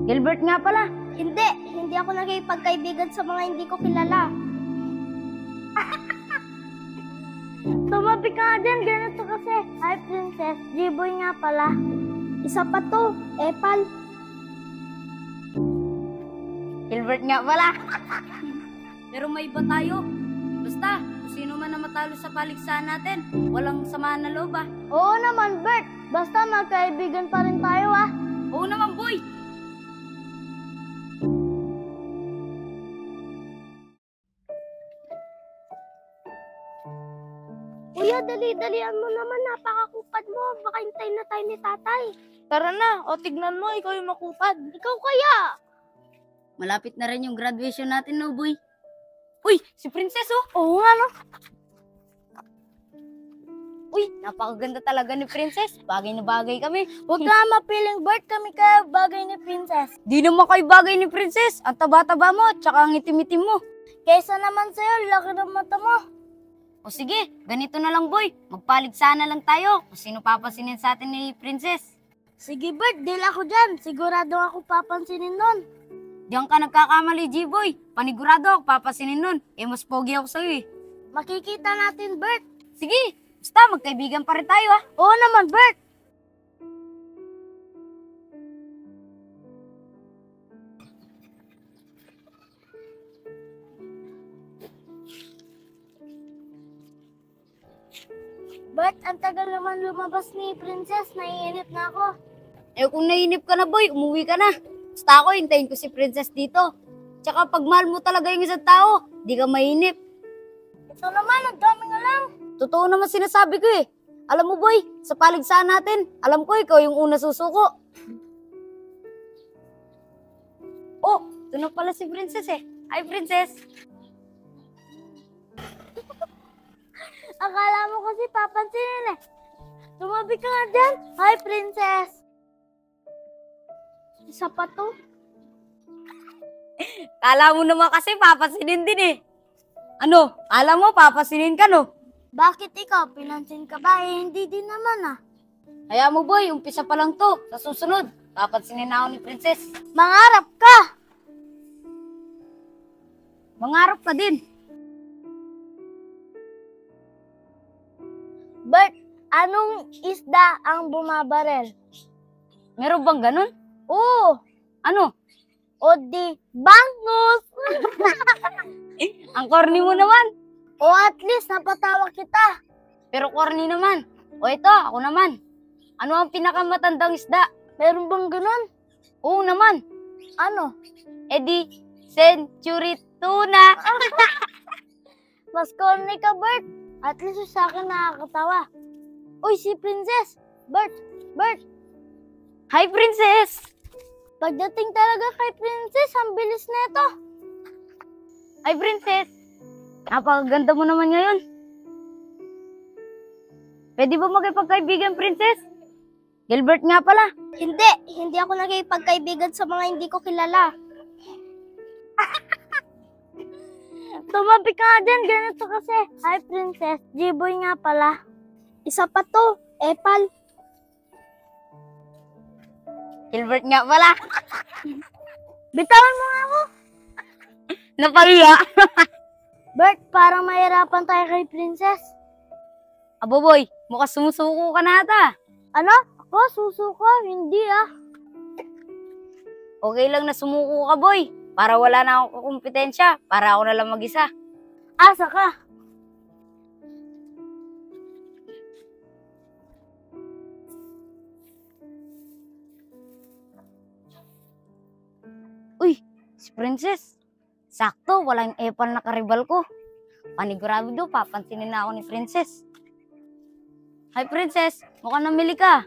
Gilbert nga pala. Hindi ako nakikipagkaibigan sa mga hindi ko kilala. Tumabi ka nga dyan, ganito kasi. Hi, Princess. G-boy nga pala. Isa pa to, Epal. Gilbert nga pala. Pero may iba tayo. Basta, kung sino man na matalo sa paligsahan natin, walang samaan na loob ah. Oo naman, Bert. Basta magkaibigan pa rin tayo ah. Oo naman, boy. Kuya, dali-dalian mo naman. Napakakupad mo. Baka hintayin na tayo ni tatay. Tara na, o tignan mo, ikaw yung makupad. Ikaw kaya? Malapit na rin yung graduation natin, no, boy? Uy, si Princess, oh. Oo nga, no? Uy, napakaganda talaga ni Princess. Bagay na bagay kami. Huwag ka mapiling, Bert. Kami kaya bagay ni Princess. Di naman kayo bagay ni Princess. Ang taba-taba mo, tsaka ang itim-itim mo. Kaysa naman sa'yo, laki ng mata mo. O sige, ganito na lang, boy. Magpaligsahan na lang tayo kung sino papasinin sa atin ni Princess. Sige, Bert. Deal ako dyan. Sigurado ako papansinin nun. Diyan ka nagkakamali, G-boy. Panigurado ako papasinin nun. Mas pogi ako sa'yo eh. Makikita natin, Bert. Sige, basta magkaibigan pa rin tayo ah. Oo naman, Bert. Bert, ang tagal naman lumabas ni Princess. Naiinip na ako. Kung nainip ka na, boy, umuwi ka na. Basta ako, hintayin ko si Princess dito. Tsaka pag mahal mo talaga yung isang tao, di ka mainip. Ito naman, ang daming alam. Totoo naman sinasabi ko eh. Alam mo, boy, sa paligsahan natin, alam ko ikaw yung una susuko. Oh, ito na pala si Princess eh. Hi, Princess. Akala mo kasi papansinin eh. Tumabi ka nga dyan. Hi, Princess. Isa pa to. Kala mo naman kasi papasinin din eh. Ano, alam mo papasinin ka no? Bakit ikaw? Pinansin ka ba? Hindi din naman ah. Kaya mo, boy, umpisa pa lang to. Sa susunod, papansinin na ako ni Princess. Mangarap ka. Mangarap ka din. Bert, anong isda ang bumabarel? Meron bang ganun? Oo. Ano? O di, bangus. Ang corny mo naman. O at least napatawa kita. Pero corny naman. O ito, ako naman. Ano ang pinakamatandang isda? Meron bang ganun? Oo naman. Ano? Di, century tuna. Mas corny ka, Bert. At least sa akin nakakatawa. Uy, si Princess. Bert. Hi, Princess. Pagdating talaga kay Princess, ang bilis nito. Hi, Princess. Napakaganda mo naman ngayon. Pwede ba magkipagkaibigan, Princess? Gilbert nga pala. Hindi ako nakikipagkaibigan sa mga hindi ko kilala. Tumabi ka nga dyan, ganito kasi. Hi, Princess. G-boy nga pala. Isa pa to, Epal. Gilbert nga pala. Bitawan mo nga ako. Napahiya. Bert, parang mahirapan tayo kay Princess. Abo, boy, mukhang sumusuko ka na ata. Ano? Ako, susuko? Hindi ah. Okay lang na sumuko ka, boy. Para wala na akong kukumpetensya. Para ako na lang mag-isa. Asa ka? Uy, si Princess. Sakto, walang epal na karibal ko. Panigurado, papansinin na ako ni Princess. Hi, Princess. Mukhang namili ka.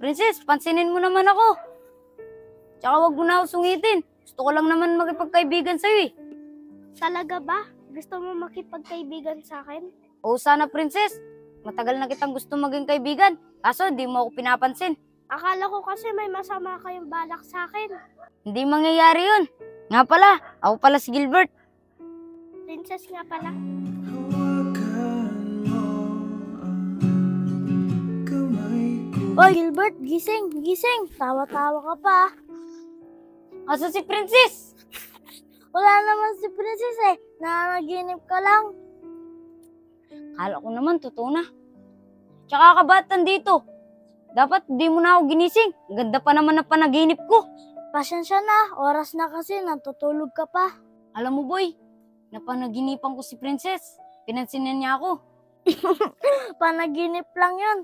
Princess, pansinin mo naman ako. Tsaka wag mo na ako sungitin. Gusto ko lang naman makipagkaibigan sa'yo eh. Talaga ba? Gusto mo makipagkaibigan sa akin? Oo sana, Princess. Matagal na kitang gusto maging kaibigan. Kaso di mo ako pinapansin. Akala ko kasi may masama kayong balak sa akin. Hindi mangyayari yun. Nga pala, ako pala si Gilbert. Princess nga pala. Oy, Gilbert, gising. Tawa-tawa ka pa. Asa si Princess? Wala naman si Princess eh. Nanaginip ka lang. Kala ko naman, totoo na. Tsaka kabatan dito. Dapat di mo na ako ginising. Ang ganda pa naman ng panaginip ko. Pasensya na. Oras na kasi. Natutulog ka pa. Alam mo, boy, napanaginipan ko si Princess. Pinansinan niya ako. Panaginip lang yun.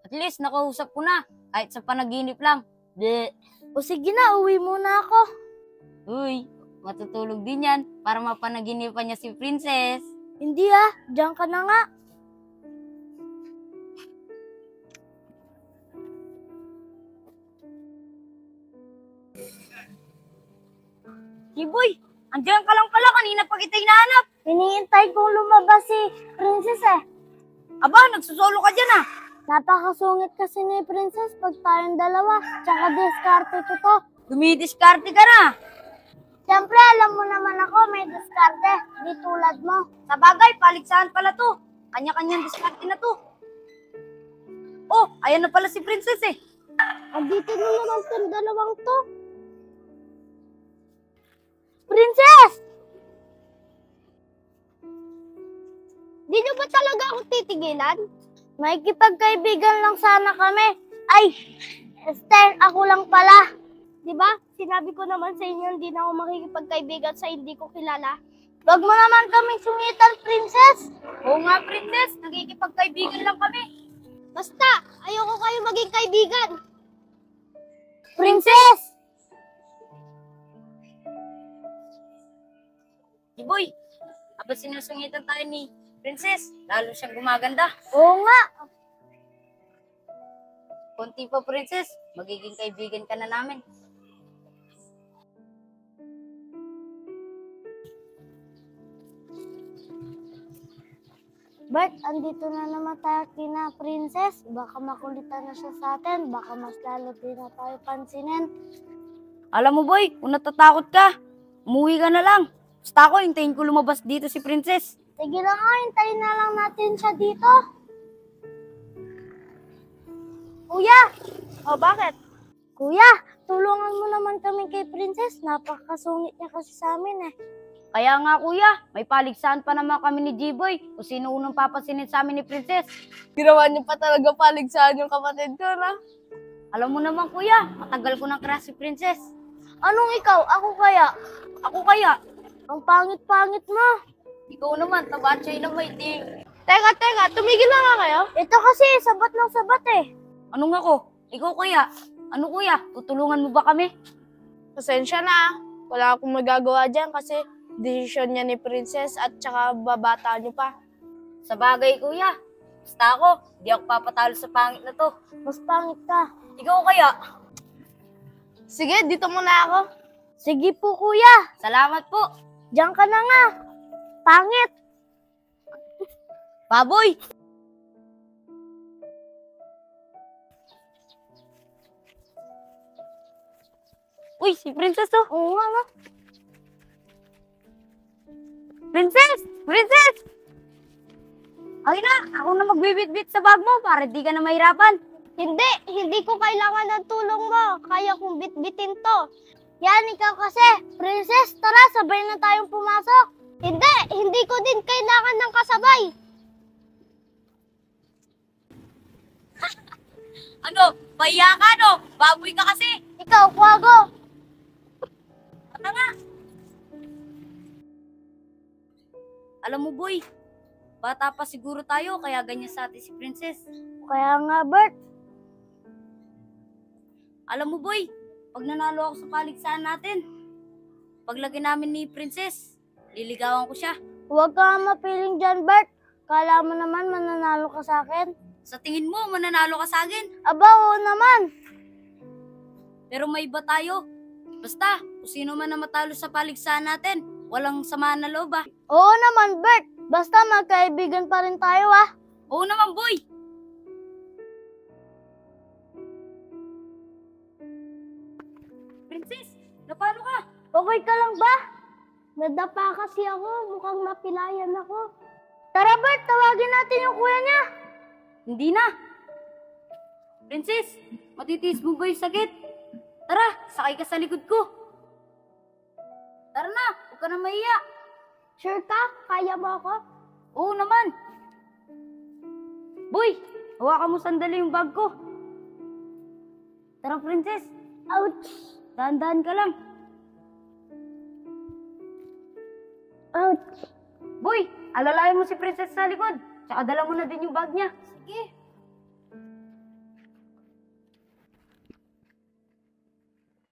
At least, nakausap ko na. Kahit sa panaginip lang. Bleh. O sige na, uwi muna ako. Uy, matutulog din yan para mapanaginipan niya si Princess. Hindi ah. Diyan ka na nga. Boy, andiyan ka lang pala. Kanina pa kita hinahanap. Hinihintay kong lumabas si Princess eh. Aba, nagsusolo ka dyan ah. Napakasungit kasi ni Princess pag tayong dalawa. Tsaka diskarte ko to. Dumidiskarte ka na. Siyempre, alam mo naman ako may diskarte. Di tulad mo. Sa bagay, paligsahan pala to. Kanya-kanyang diskarte na to. Oh, ayan na pala si Princess eh. Andito na naman itong dalawang to. Princess! Di nyo ba talaga ako titigilan? May kipagkaibigan lang sana kami. Ay, Esther, ako lang pala. Di ba? Sinabi ko naman sa inyo, hindi na ako makikipagkaibigan sa hindi ko kilala. Wag mo naman kaming sungitan, Princess. Oo nga, Princess. Nagkikipagkaibigan lang kami. Basta, ayoko kayo maging kaibigan. Princess! Boy, habang sinusungitan tayo ni Princess, lalo siyang gumaganda. Oo nga. Konti pa, Princess, magiging kaibigan ka na namin. Bert, andito na naman tayo kina Princess. Baka makulitan na siya sa atin. Baka mas lalo din na tayo pansinin. Alam mo, boy, kung natatakot ka, umuwi ka na lang. Basta ako, hintayin ko lumabas dito si Princess. Sige na nga, hintayin na lang natin siya dito. Kuya! O, bakit? Kuya, tulungan mo naman kami kay Princess. Napakasungit niya kasi sa amin eh. Kaya nga, kuya, may paligsahan pa naman kami ni G-Boy kung sino unang papansinin sa amin ni Princess. Ginawa niyo pa talaga paligsahan yung kapatid ko, na? Alam mo naman, kuya, matagal ko ng crush si Princess. Anong ikaw? Ako kaya? Ako kaya? Ang pangit-pangit mo. Ikaw naman, tabatsay na maiting. Teka, tumigil na nga kayo. Ito kasi, sabat ng sabat eh. Anong ako? Ikaw kaya? Ano kuya? Tutulungan mo ba kami? Pasensya na. Wala akong magagawa dyan kasi desisyon niya ni Princess at saka babata niyo pa. Sa bagay, kuya. Basta ako, di ako papatalo sa pangit na to. Mas pangit ka. Ikaw kaya? Sige, dito muna ako. Sige po, kuya. Salamat po. Diyan ka na nga. Pangit. Baboy! Uy, si Princess to. Oo nga, no? Princess! Princess! Ay na, ako na magbibit-bit sa bag mo para di ka na mahirapan. Hindi ko kailangan ng tulong mo. Kaya kong bit-bitin to. Yan, ikaw kasi. Princess, tara, sabay na tayong pumasok. Hindi ko din kailangan ng kasabay. Ano? Pahiya ka, no? Baboy ka kasi. Ikaw, Kwago. Ano nga? Alam mo, boy, bata pa siguro tayo, kaya ganyan sa atin si Princess. Kaya nga, Bert. Alam mo, boy, pag nanalo ako sa paligsahan natin, paglagay namin ni Princess, liligawan ko siya. Huwag ka mapiling dyan, Bert. Kala mo naman mananalo ka sa akin. Sa tingin mo, mananalo ka sa akin. Aba, oo naman. Pero may iba tayo. Basta, kung sino man na matalo sa paligsahan natin, walang samaan na loob ah. Oo naman, Bert. Basta magkaibigan pa rin tayo, ah. Oo naman, boy. Princess, napalo ka? Okay ka lang ba? Nadapa kasi ako. Mukhang napilayan ako. Tara, Bert. Tawagin natin yung kuya niya. Hindi na. Princess, matitiis mo ba yung sakit? Tara, sakay ka sa likod ko. Tara na, huwag ka na mahiya. Sure ka? Kaya mo ako? Oo naman. Boy, hawakan mo sandali yung bag ko. Tara, Princess. Ouch! Dahan-dahan ka lang. Ouch! Boy, alalayan mo si Princess sa likod. Tsaka dala mo na din yung bag niya. Sige.